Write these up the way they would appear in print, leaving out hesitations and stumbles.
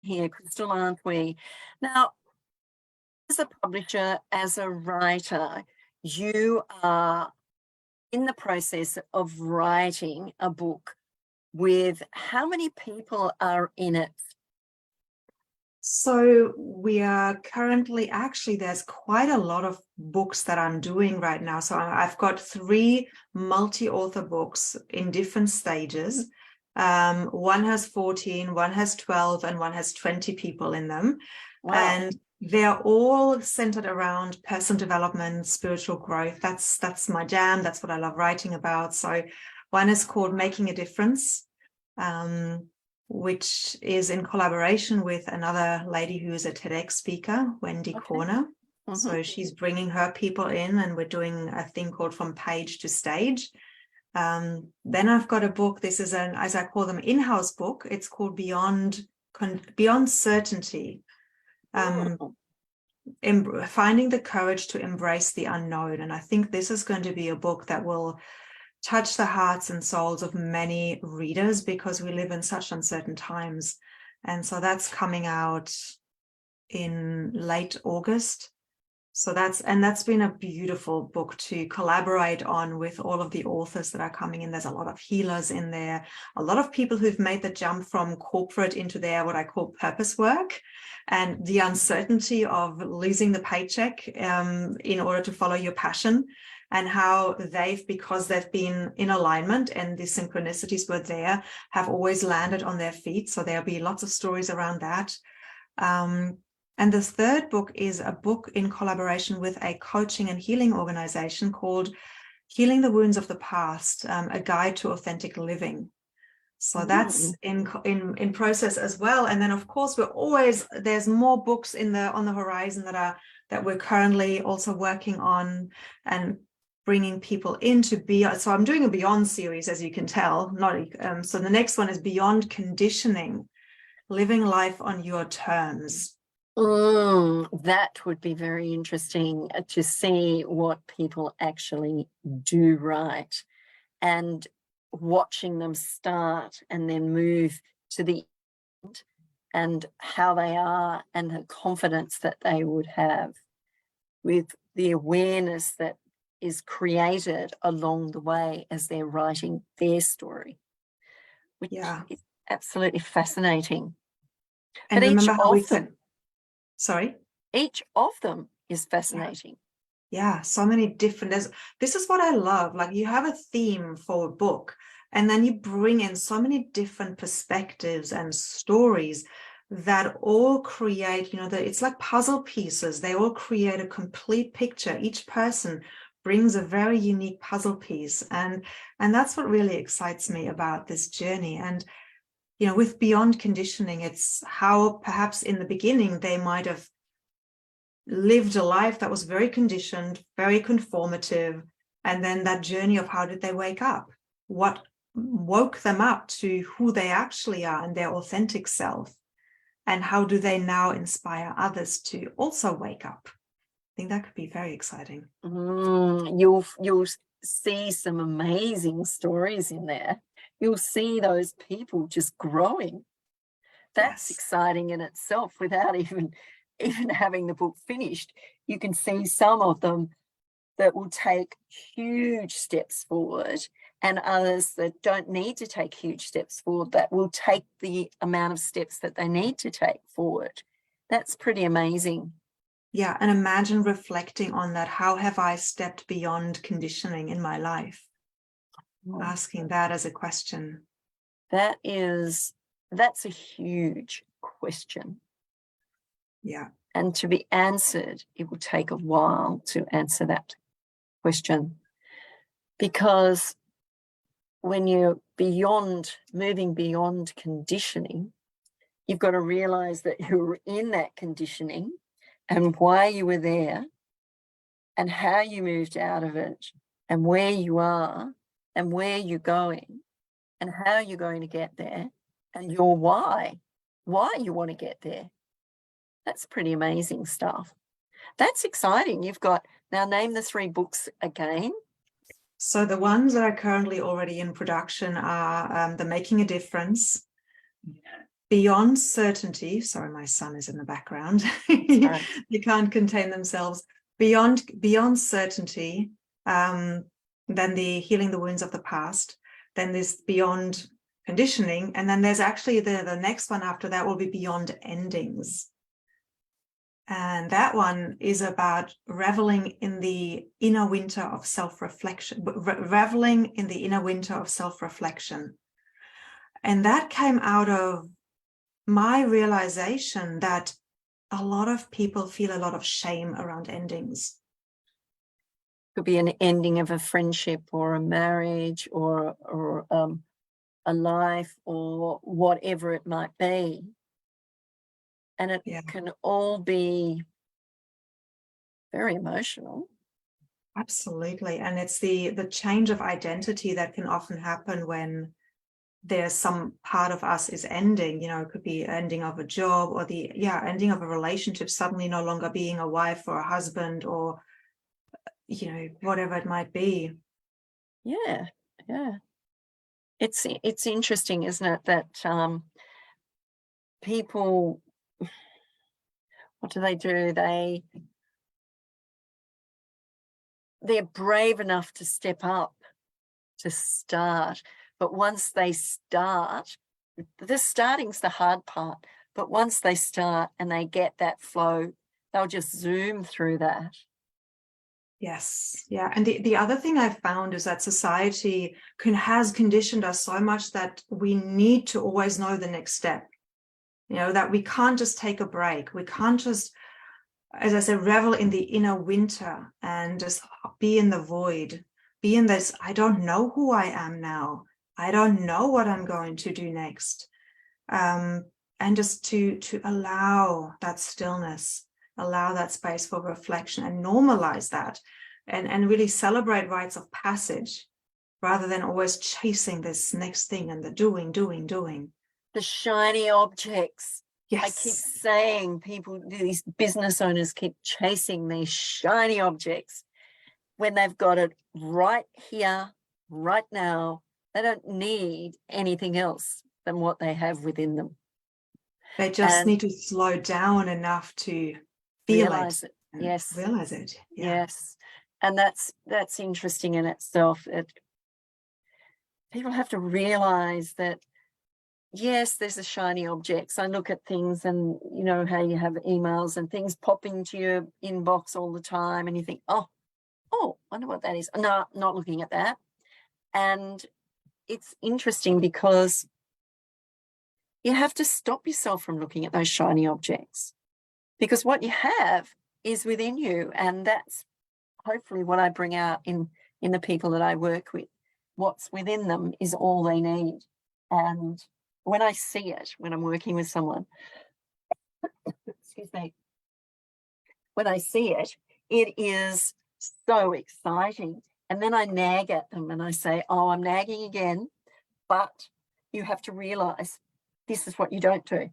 here, Krystal, aren't we? Now, as a publisher, as a writer, you are in the process of writing a book with how many people are in it? So we are currently, actually, there's quite a lot of books that I'm doing right now. So I've got 3 multi-author books in different stages. One has 14, one has 12, and one has 20 people in them. Wow. And they're all centered around personal development, spiritual growth. That's my jam. That's what I love writing about. So one is called Making a Difference, which is in collaboration with another lady who is a TEDx speaker, Wendy Corner. So she's bringing her people in, and we're doing a thing called From Page to Stage. Then I've got a book. This is an, as I call them, in-house book. It's called Beyond Certainty. Finding the courage to embrace the unknown. And I think this is going to be a book that will touch the hearts and souls of many readers, because we live in such uncertain times. And so that's coming out in late August. So that's been a beautiful book to collaborate on with all of the authors that are coming in. There's a lot of healers in there, a lot of people who've made the jump from corporate into their, what I call purpose work, and the uncertainty of losing the paycheck in order to follow your passion, and how because they've been in alignment and the synchronicities were there, have always landed on their feet. So there'll be lots of stories around that. And the third book is a book in collaboration with a coaching and healing organization called Healing the Wounds of the Past, a guide to authentic living. So that's in process as well. And then, of course, there's more books on the horizon that we're currently also working on and bringing people in to be. So I'm doing a Beyond series, as you can tell. So the next one is Beyond Conditioning, Living Life on Your Terms. That would be very interesting to see what people actually do right, and watching them start and then move to the end, and how they are, and the confidence that they would have with the awareness that is created along the way as they're writing their story, which is absolutely fascinating. And but remember how we said, sorry? Each of them is fascinating. Yeah, so many different. This is what I love. Like, you have a theme for a book, and then you bring in so many different perspectives and stories that all create, it's like puzzle pieces. They all create a complete picture. Each person brings a very unique puzzle piece. And that's what really excites me about this journey. And, with Beyond Conditioning, it's how perhaps in the beginning they might have lived a life that was very conditioned, very conformative. And then that journey of how did they wake up? What woke them up to who they actually are and their authentic self? And how do they now inspire others to also wake up? I think that could be very exciting. You'll see some amazing stories in there. You'll see those people just growing. That's exciting in itself, without even having the book finished. You can see some of them that will take huge steps forward, and others that don't need to take huge steps forward, that will take the amount of steps that they need to take forward. That's pretty amazing. Yeah, and imagine reflecting on that. How have I stepped beyond conditioning in my life? Asking that as a question. That's a huge question. Yeah. And to be answered, it will take a while to answer that question, because when you're moving beyond conditioning, you've got to realize that you're in that conditioning and why you were there and how you moved out of it and where you are and where you're going and how you're going to get there and your why you want to get there. That's pretty amazing stuff. That's exciting. You've got, now name the 3 books again. So the ones that are currently already in production are the Making a Difference, beyond certainty. Sorry, my son is in the background. Right. They can't contain themselves. Beyond certainty, then the healing the wounds of the past. Then there's beyond conditioning, and then there's actually the next one after that will be beyond endings. And that one is about reveling in the inner winter of self-reflection, reveling in the inner winter of self-reflection. And that came out of my realization that a lot of people feel a lot of shame around endings. Could be an ending of a friendship or a marriage or a life or whatever it might be. And it can all be very emotional. Absolutely. And it's the change of identity that can often happen when there's some part of us is ending. It could be ending of a job or the ending of a relationship, suddenly no longer being a wife or a husband or whatever it might be. Yeah. It's interesting, isn't it, that people, what do? They're brave enough to step up, to start. But once they start, the starting's the hard part. But once they start and they get that flow, they'll just zoom through that. Yes. Yeah. And the other thing I've found is that society has conditioned us so much that we need to always know the next step. That we can't just take a break. We can't just, as I said, revel in the inner winter and just be in the void, be in this, I don't know who I am now. I don't know what I'm going to do next. And just to allow that stillness, allow that space for reflection and normalize that and really celebrate rites of passage rather than always chasing this next thing and the doing. The shiny objects. Yes. I keep saying these business owners keep chasing these shiny objects when they've got it right here, right now. They don't need anything else than what they have within them. They just need to slow down enough to realize it. Yes. Realize it. Yeah. Yes. And that's interesting in itself. People have to realize that, yes, there's the shiny objects. I look at things and you know how you have emails and things pop into your inbox all the time and you think, oh, wonder what that is. No, not looking at that. And it's interesting because you have to stop yourself from looking at those shiny objects because what you have is within you. And that's hopefully what I bring out in the people that I work with. What's within them is all they need. And when I see it, when I'm working with someone, excuse me, when I see it, it is so exciting. And then I nag at them and I say, oh, I'm nagging again, but you have to realize this is what you don't do.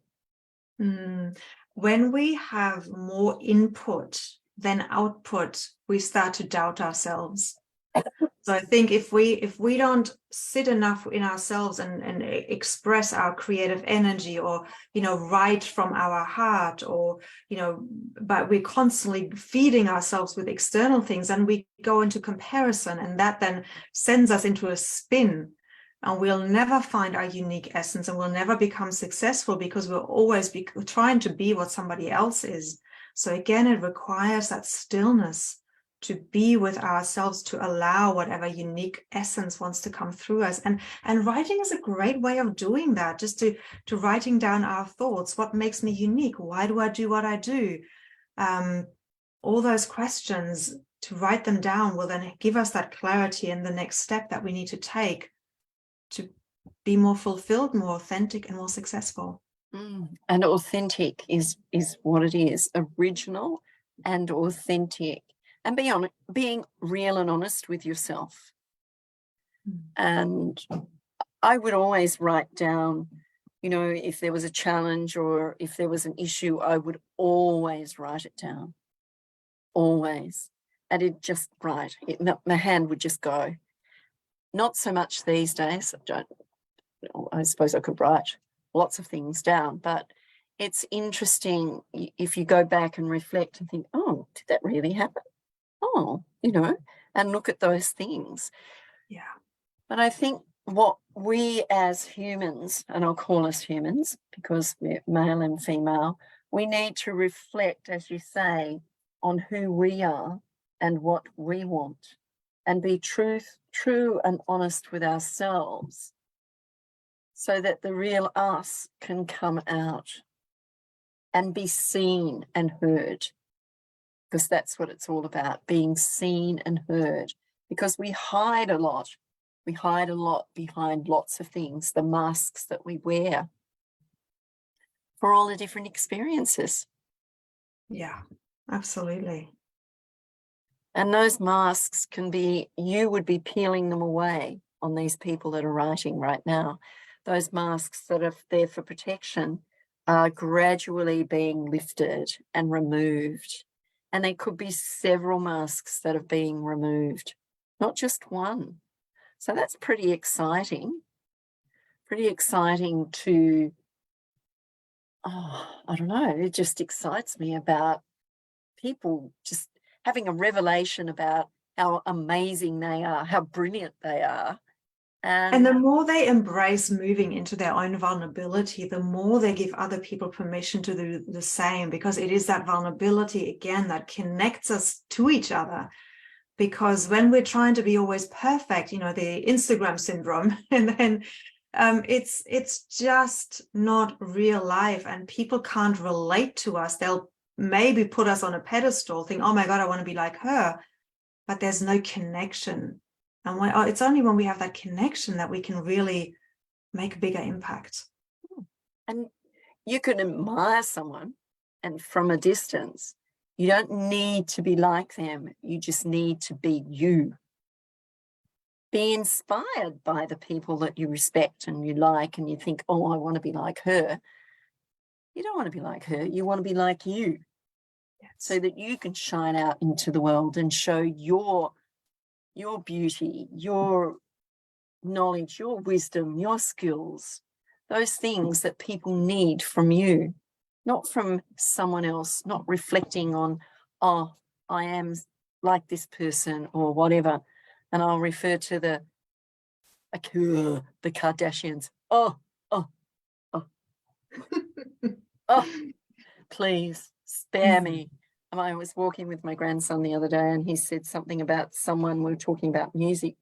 When we have more input than output, we start to doubt ourselves. So I think if we don't sit enough in ourselves and express our creative energy or, write from our heart or, but we're constantly feeding ourselves with external things and we go into comparison and that then sends us into a spin and we'll never find our unique essence and we'll never become successful because we'll always be trying to be what somebody else is. So again, it requires that stillness to be with ourselves, to allow whatever unique essence wants to come through us. And writing is a great way of doing that, just to writing down our thoughts. What makes me unique? Why do I do what I do? All those questions, to write them down will then give us that clarity and the next step that we need to take to be more fulfilled, more authentic, and more successful. And authentic is what it is, original and authentic. And being real and honest with yourself. And I would always write down, if there was a challenge or if there was an issue, I would always write it down. Always. And it just, my hand would just go. Not so much these days. I suppose I could write lots of things down, but it's interesting if you go back and reflect and think, oh, did that really happen? Oh, and look at those things. Yeah. But I think what we as humans, and I'll call us humans because we're male and female, we need to reflect, as you say, on who we are and what we want, and be true and honest with ourselves so that the real us can come out and be seen and heard, because that's what it's all about, being seen and heard, because we hide a lot. We hide a lot behind lots of things, the masks that we wear for all the different experiences. Yeah, absolutely. And those masks can be, you would be peeling them away on these people that are writing right now. Those masks that are there for protection are gradually being lifted and removed. And there could be several masks that are being removed, not just one. So that's pretty exciting to, I don't know, it just excites me about people just having a revelation about how amazing they are, how brilliant they are. And the more they embrace moving into their own vulnerability, the more they give other people permission to do the same, because it is that vulnerability, again, that connects us to each other. Because when we're trying to be always perfect, the Instagram syndrome, and then it's just not real life, and people can't relate to us. They'll maybe put us on a pedestal, think, oh my God, I want to be like her, but there's no connection. And it's only when we have that connection that we can really make a bigger impact. And you can admire someone, and from a distance, you don't need to be like them. You just need to be you. Be inspired by the people that you respect and you like, and you think, oh, I want to be like her. You don't want to be like her. You want to be like you. Yes. So that you can shine out into the world and show your beauty, your knowledge, your wisdom, your skills, those things that people need from you, not from someone else, not reflecting on, oh, I am like this person or whatever. And I'll refer to the Kardashians. Oh, please spare me. And I was walking with my grandson the other day, and he said something about someone, we were talking about music.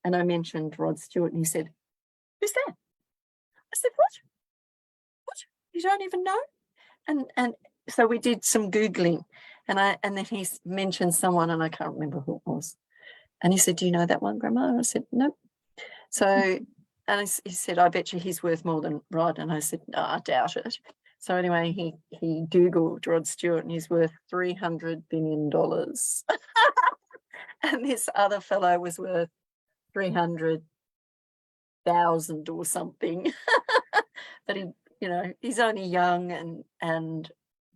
And I mentioned Rod Stewart, and he said, who's that? I said, what? You don't even know? And so we did some Googling, and then he mentioned someone, and I can't remember who it was. And he said, do you know that one, Grandma? And I said, no. So, and he said, I bet you he's worth more than Rod. And I said, no, I doubt it. So anyway, he Googled Rod Stewart, and he's worth $300 billion. And this other fellow was worth 300,000 or something. But he's only young and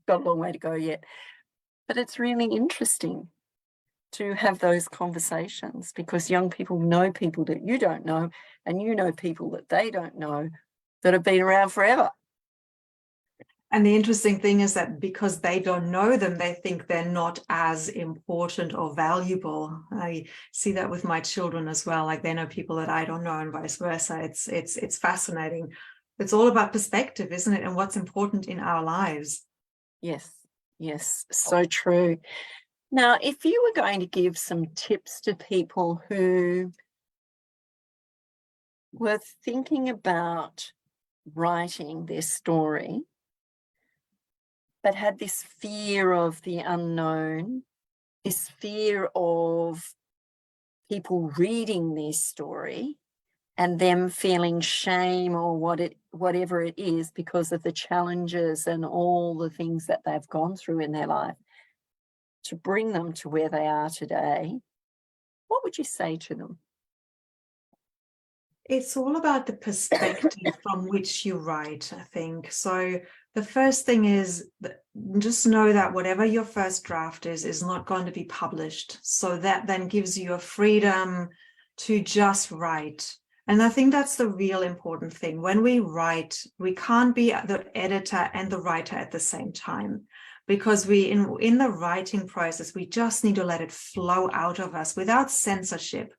got a long way to go yet. But it's really interesting to have those conversations, because young people know people that you don't know, and you know people that they don't know that have been around forever. And the interesting thing is that because they don't know them, they think they're not as important or valuable. I see that with my children as well. Like, they know people that I don't know, and vice versa. It's fascinating. It's all about perspective, isn't it? And what's important in our lives. Yes, so true. Now, if you were going to give some tips to people who were thinking about writing their story, but had this fear of the unknown, this fear of people reading their story and them feeling shame or whatever it is because of the challenges and all the things that they've gone through in their life, to bring them to where they are today, what would you say to them? It's all about the perspective from which you write, I think. So the first thing is just know that whatever your first draft is not going to be published. So that then gives you a freedom to just write. And I think that's the real important thing. When we write, we can't be the editor and the writer at the same time, because in the writing process, we just need to let it flow out of us without censorship.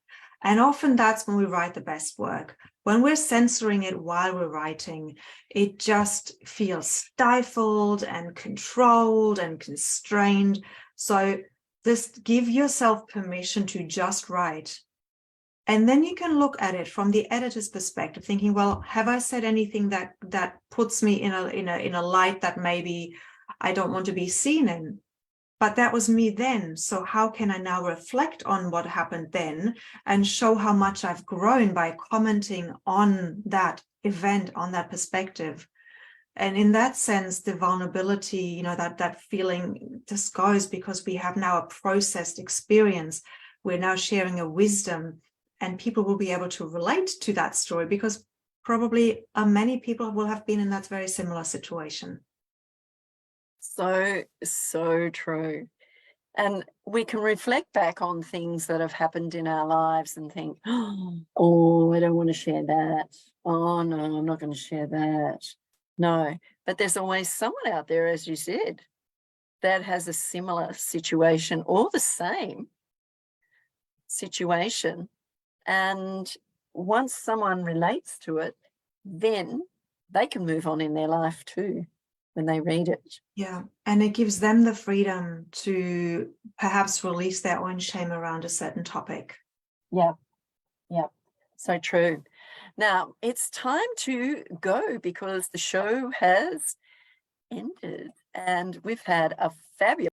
And often that's when we write the best work. When we're censoring it while we're writing, it just feels stifled and controlled and constrained. So just give yourself permission to just write. And then you can look at it from the editor's perspective, thinking, well, have I said anything that puts me in a light that maybe I don't want to be seen in? But that was me then. So how can I now reflect on what happened then and show how much I've grown by commenting on that event, on that perspective? And in that sense, the vulnerability, that feeling just goes, because we have now a processed experience. We're now sharing a wisdom, and people will be able to relate to that story, because probably many people will have been in that very similar situation. So true. And we can reflect back on things that have happened in our lives and think, oh, I don't want to share that. Oh, no, I'm not going to share that. No, but there's always someone out there, as you said, that has a similar situation or the same situation. And once someone relates to it, then they can move on in their life too when they read it. Yeah, and it gives them the freedom to perhaps release their own shame around a certain topic. Yeah, so true. Now, it's time to go, because the show has ended and we've had a fabulous